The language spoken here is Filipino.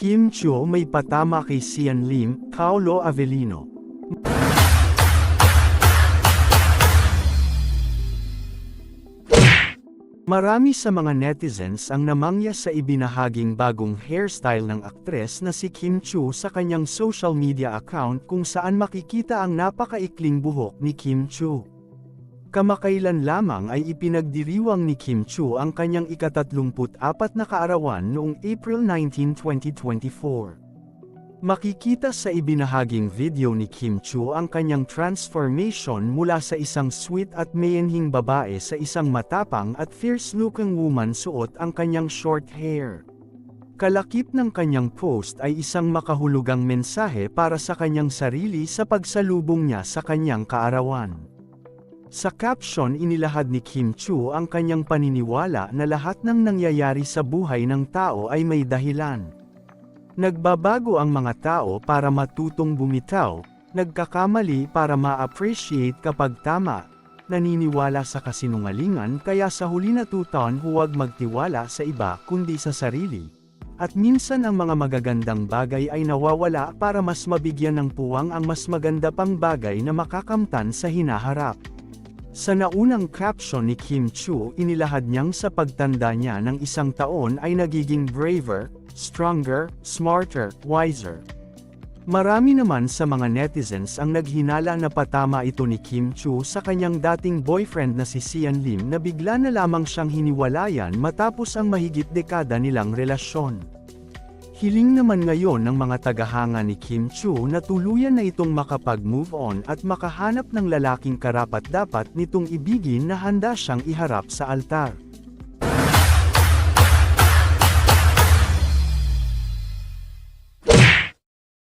Kim Chiu may patama kay Sian Lim, Paolo Avellino. Marami sa mga netizens ang namangya sa ibinahaging bagong hairstyle ng aktres na si Kim Chiu sa kanyang social media account kung saan makikita ang napakaikling buhok ni Kim Chiu. Kamakailan lamang ay ipinagdiriwang ni Kim Chiu ang kanyang ika-34 na kaarawan noong April 19, 2024. Makikita sa ibinahaging video ni Kim Chiu ang kanyang transformation mula sa isang sweet at mayanhing babae sa isang matapang at fierce-looking woman suot ang kanyang short hair. Kalakip ng kanyang post ay isang makahulugang mensahe para sa kanyang sarili sa pagsalubong niya sa kanyang kaarawan. Sa caption inilahad ni Kim Chiu ang kanyang paniniwala na lahat ng nangyayari sa buhay ng tao ay may dahilan. Nagbabago ang mga tao para matutong bumitaw, nagkakamali para ma-appreciate kapag tama, naniniwala sa kasinungalingan kaya sa huli natutunan huwag magtiwala sa iba kundi sa sarili. At minsan ang mga magagandang bagay ay nawawala para mas mabigyan ng puwang ang mas maganda pang bagay na makakamtan sa hinaharap. Sa naunang caption ni Kim Chiu inilahad niyang sa pagtanda niya ng isang taon ay nagiging braver, stronger, smarter, wiser. Marami naman sa mga netizens ang naghinala na patama ito ni Kim Chiu sa kanyang dating boyfriend na si Sian Lim na bigla na lamang siyang hiniwalayan matapos ang mahigit dekada nilang relasyon. Hiling naman ngayon ng mga tagahanga ni Kim Chiu na tuluyan na itong makapag-move on at makahanap ng lalaking karapat-dapat nitong ibigin na handa siyang iharap sa altar.